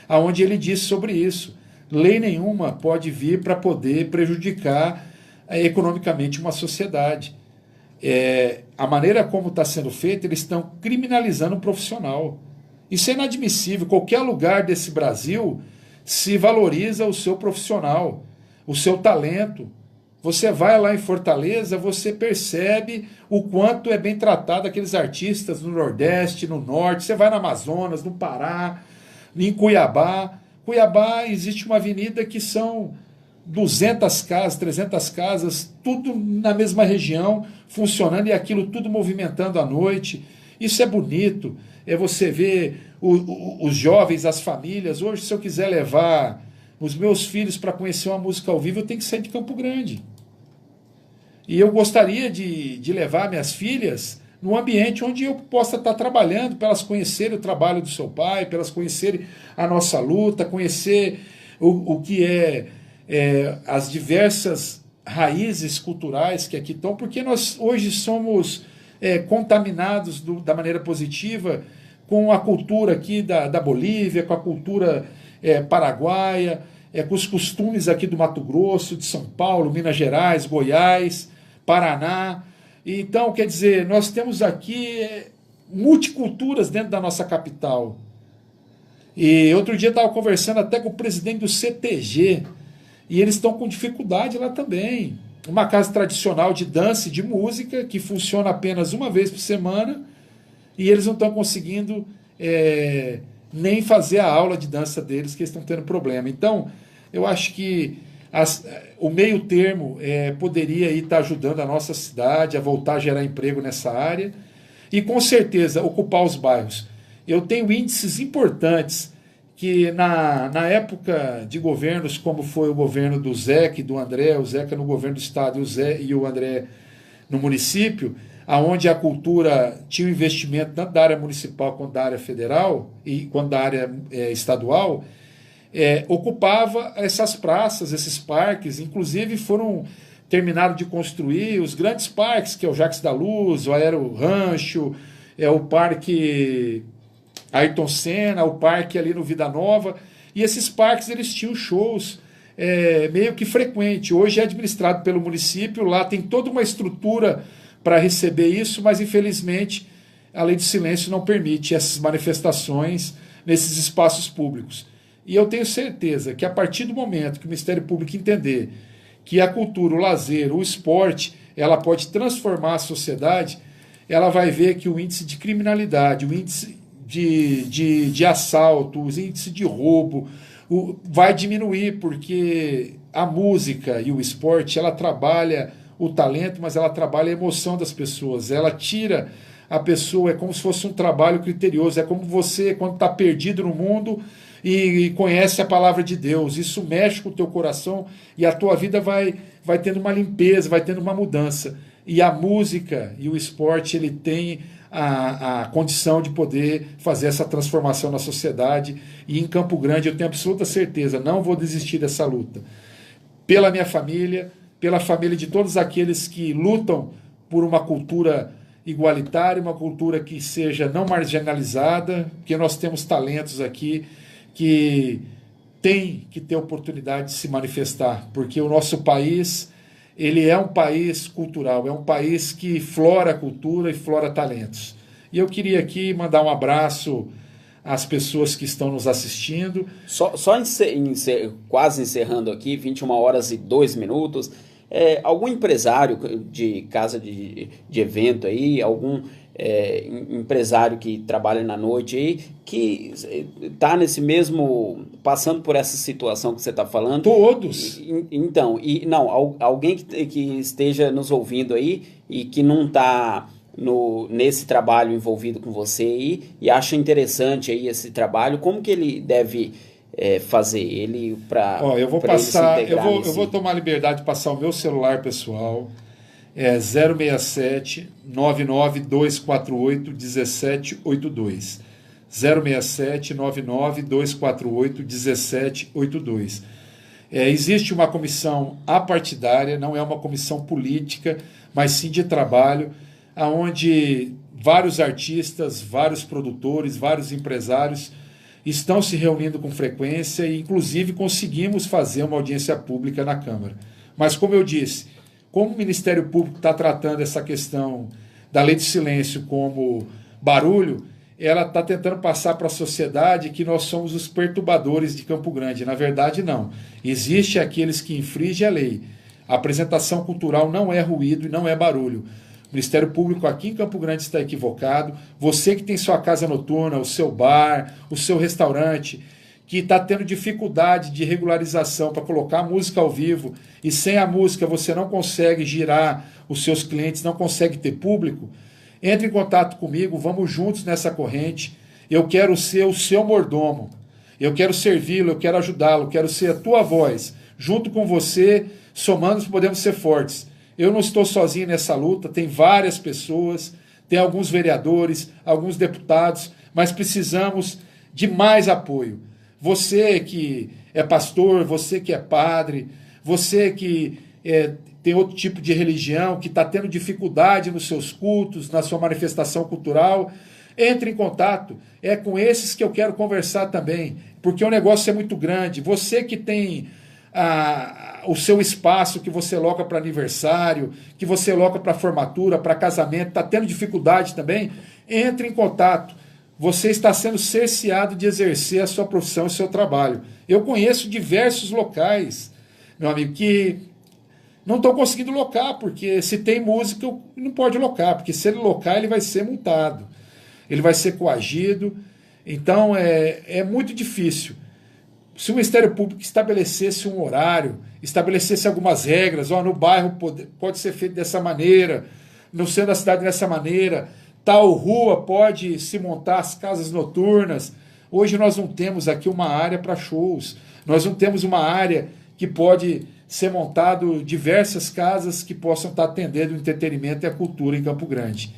onde ele disse sobre isso. Lei nenhuma pode vir para poder prejudicar economicamente uma sociedade. A maneira como está sendo feita, eles estão criminalizando o profissional. Isso é inadmissível. Qualquer lugar desse Brasil se valoriza o seu profissional, o seu talento. Você vai lá em Fortaleza, você percebe o quanto é bem tratado aqueles artistas no Nordeste, no Norte. Você vai no Amazonas, no Pará, em Cuiabá. Cuiabá existe uma avenida que são 200 casas, 300 casas, tudo na mesma região, funcionando, e aquilo tudo movimentando à noite. Isso é bonito. Você ver os jovens, as famílias. Hoje, se eu quiser levar os meus filhos para conhecer uma música ao vivo, eu tenho que sair de Campo Grande. E eu gostaria de levar minhas filhas num ambiente onde eu possa estar trabalhando, para elas conhecerem o trabalho do seu pai, para elas conhecerem a nossa luta, conhecer o que as diversas raízes culturais que aqui estão, porque nós hoje somos contaminados da maneira positiva com a cultura aqui da Bolívia, com a cultura paraguaia, com os costumes aqui do Mato Grosso, de São Paulo, Minas Gerais, Goiás, Paraná. Então, quer dizer, nós temos aqui multiculturas dentro da nossa capital. E outro dia eu estava conversando até com o presidente do CTG, e eles estão com dificuldade lá também. Uma casa tradicional de dança e de música, que funciona apenas uma vez por semana, e eles não estão conseguindo nem fazer a aula de dança deles, que eles estão tendo problema. Então, eu acho que o meio termo poderia estar ajudando a nossa cidade a voltar a gerar emprego nessa área, e com certeza ocupar os bairros. Eu tenho índices importantes que na época de governos, como foi o governo do Zeca e do André, o Zeca no governo do estado e o André no município, onde a cultura tinha um investimento tanto da área municipal quanto da área federal e quanto da área estadual, ocupava essas praças, esses parques. Inclusive foram terminados de construir os grandes parques, que é o Jacques da Luz, o Aero Rancho, o Parque Ayrton Senna, o parque ali no Vida Nova, e esses parques eles tinham shows meio que frequente. Hoje é administrado pelo município, lá tem toda uma estrutura para receber isso, mas infelizmente a lei do silêncio não permite essas manifestações nesses espaços públicos. E eu tenho certeza que a partir do momento que o Ministério Público entender que a cultura, o lazer, o esporte, ela pode transformar a sociedade, ela vai ver que o índice de criminalidade, o índice de assalto, o índice de roubo vai diminuir, porque a música e o esporte, ela trabalha o talento, mas ela trabalha a emoção das pessoas, ela tira a pessoa, é como se fosse um trabalho criterioso, é como você, quando está perdido no mundo e conhece a palavra de Deus, isso mexe com o teu coração e a tua vida vai tendo uma limpeza, vai tendo uma mudança. E a música e o esporte, ele tem a condição de poder fazer essa transformação na sociedade. E em Campo Grande eu tenho absoluta certeza, não vou desistir dessa luta. Pela minha família, pela família de todos aqueles que lutam por uma cultura igualitária, uma cultura que seja não marginalizada, porque nós temos talentos aqui que tem que ter oportunidade de se manifestar, porque o nosso país, ele é um país cultural, é um país que flora cultura e flora talentos. E eu queria aqui mandar um abraço às pessoas que estão nos assistindo. Quase encerrando aqui, 21h02. Algum empresário de casa de evento aí, algum empresário que trabalha na noite aí, que está nesse mesmo, passando por essa situação que você está falando. Todos. Alguém que esteja nos ouvindo aí e que não está nesse trabalho envolvido com você aí e acha interessante aí esse trabalho, como que ele deve fazer ele para eu vou tomar a liberdade de passar o meu celular pessoal, 067 99248 1782, 067 99248 1782. Existe uma comissão apartidária, não é uma comissão política, mas sim de trabalho, onde vários artistas, vários produtores, vários empresários estão se reunindo com frequência e, inclusive, conseguimos fazer uma audiência pública na Câmara. Mas, como eu disse, como o Ministério Público está tratando essa questão da lei do silêncio como barulho, ela está tentando passar para a sociedade que nós somos os perturbadores de Campo Grande. Na verdade, não. Existem aqueles que infringem a lei. A apresentação cultural não é ruído e não é barulho. O Ministério Público aqui em Campo Grande está equivocado. Você que tem sua casa noturna, o seu bar, o seu restaurante, que está tendo dificuldade de regularização para colocar música ao vivo e sem a música você não consegue girar os seus clientes, não consegue ter público, entre em contato comigo, vamos juntos nessa corrente. Eu quero ser o seu mordomo, eu quero servi-lo, eu quero ajudá-lo, eu quero ser a tua voz. Junto com você, somando, podemos ser fortes. Eu não estou sozinho nessa luta, tem várias pessoas, tem alguns vereadores, alguns deputados, mas precisamos de mais apoio. Você que é pastor, você que é padre, você que tem outro tipo de religião, que está tendo dificuldade nos seus cultos, na sua manifestação cultural, entre em contato. É com esses que eu quero conversar também, porque o negócio é muito grande. Você que tem o seu espaço que você loca para aniversário, que você loca para formatura, para casamento, está tendo dificuldade também, entre em contato. Você está sendo cerceado de exercer a sua profissão e o seu trabalho. Eu conheço diversos locais, meu amigo, que não estão conseguindo locar, porque se tem música, não pode locar, porque se ele locar, ele vai ser multado, ele vai ser coagido. Então, é muito difícil. Se o Ministério Público estabelecesse um horário, estabelecesse algumas regras, no bairro pode ser feito dessa maneira, no centro da cidade dessa maneira, tal rua pode se montar as casas noturnas. Hoje nós não temos aqui uma área para shows, nós não temos uma área que pode ser montado diversas casas que possam estar atendendo o entretenimento e a cultura em Campo Grande.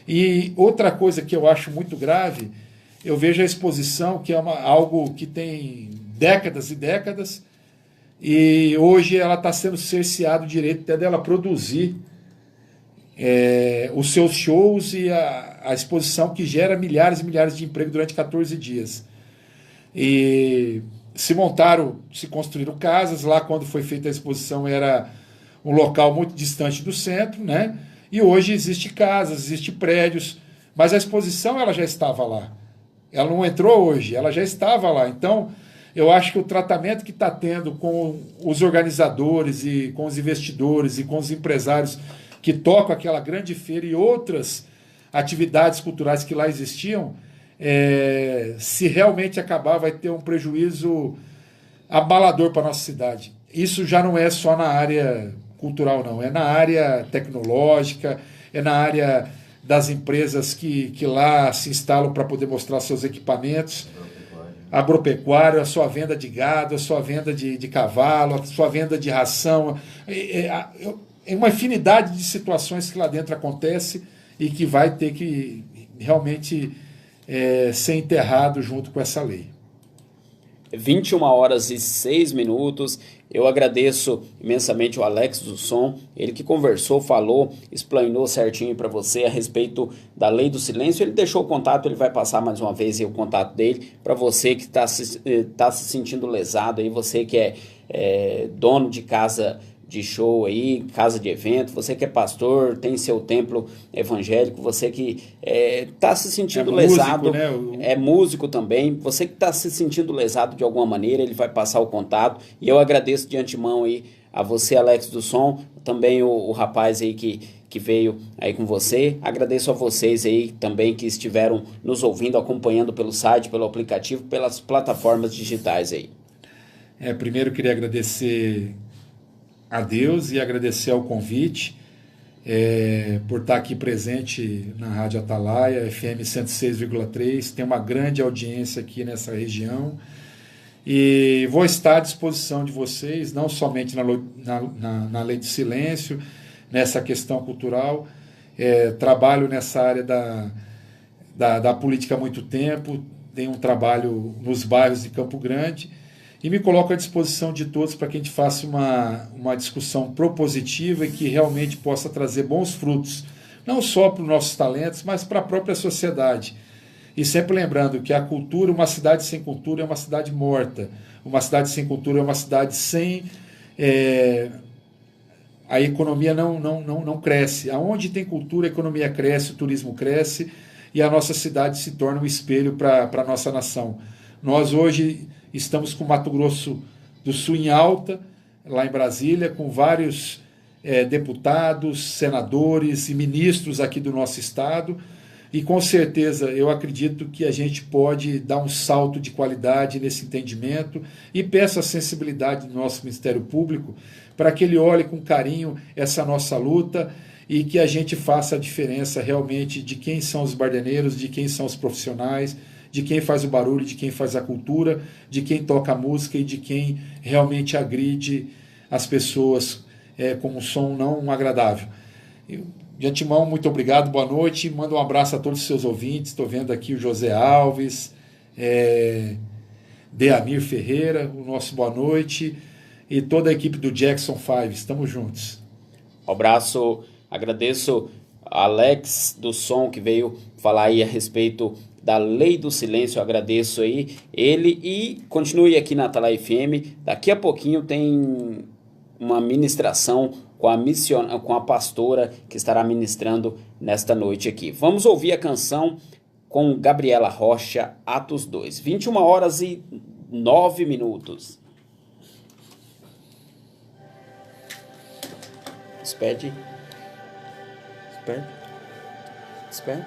E outra coisa que eu acho muito grave, eu vejo a exposição, que é algo que tem décadas e décadas, e hoje ela está sendo cerceada o direito até dela produzir os seus shows e a exposição que gera milhares e milhares de empregos durante 14 dias. E se construíram casas, lá quando foi feita a exposição era um local muito distante do centro, né? E hoje existe casas, existe prédios, mas a exposição ela já estava lá. Ela não entrou hoje, ela já estava lá. Então, eu acho que o tratamento que está tendo com os organizadores e com os investidores e com os empresários que tocam aquela grande feira e outras atividades culturais que lá existiam, se realmente acabar, vai ter um prejuízo abalador para a nossa cidade. Isso já não é só na área cultural, não. É na área tecnológica, é na área das empresas que lá se instalam para poder mostrar seus equipamentos, agropecuário, a sua venda de gado, a sua venda de cavalo, a sua venda de ração. É uma infinidade de situações que lá dentro acontece e que vai ter que realmente ser enterrado junto com essa lei. 21h06. Eu agradeço imensamente o Alex do Som, ele que conversou, falou, explanou certinho para você a respeito da lei do silêncio. Ele deixou o contato, ele vai passar mais uma vez aí o contato dele para você que está se sentindo lesado aí, você que é dono de casa de show aí, casa de evento, você que é pastor, tem seu templo evangélico, você que está se sentindo lesado, né? É músico também, você que está se sentindo lesado de alguma maneira, ele vai passar o contato, e eu agradeço de antemão aí a você, Alex do Som, também o rapaz aí que veio aí com você, agradeço a vocês aí também que estiveram nos ouvindo, acompanhando pelo site, pelo aplicativo, pelas plataformas digitais aí. Primeiro eu queria agradecer a Deus e agradecer ao convite por estar aqui presente na Rádio Atalaia, FM 106,3, tem uma grande audiência aqui nessa região e vou estar à disposição de vocês, não somente na Lei de Silêncio, nessa questão cultural, trabalho nessa área da política há muito tempo, tenho um trabalho nos bairros de Campo Grande, e me coloco à disposição de todos para que a gente faça uma discussão propositiva e que realmente possa trazer bons frutos, não só para os nossos talentos, mas para a própria sociedade. E sempre lembrando que a cultura, uma cidade sem cultura é uma cidade morta, uma cidade sem cultura é uma cidade sem... a economia não cresce. Aonde tem cultura, a economia cresce, o turismo cresce e a nossa cidade se torna um espelho para a nossa nação. Nós hoje estamos com o Mato Grosso do Sul em alta, lá em Brasília, com vários deputados, senadores e ministros aqui do nosso estado, e com certeza eu acredito que a gente pode dar um salto de qualidade nesse entendimento e peço a sensibilidade do nosso Ministério Público para que ele olhe com carinho essa nossa luta e que a gente faça a diferença realmente de quem são os bardeneiros, de quem são os profissionais, de quem faz o barulho, de quem faz a cultura, de quem toca a música e de quem realmente agride as pessoas com um som não agradável. De antemão, muito obrigado, boa noite, mando um abraço a todos os seus ouvintes, estou vendo aqui o José Alves, Deamir Ferreira, o nosso boa noite, e toda a equipe do Jackson 5, estamos juntos. Um abraço, agradeço a Alex do Som que veio falar aí a respeito da Lei do Silêncio, eu agradeço aí ele e continue aqui na Atalaia FM, daqui a pouquinho tem uma ministração com a pastora que estará ministrando nesta noite aqui. Vamos ouvir a canção com Gabriela Rocha, Atos 2, 21h09. Espere.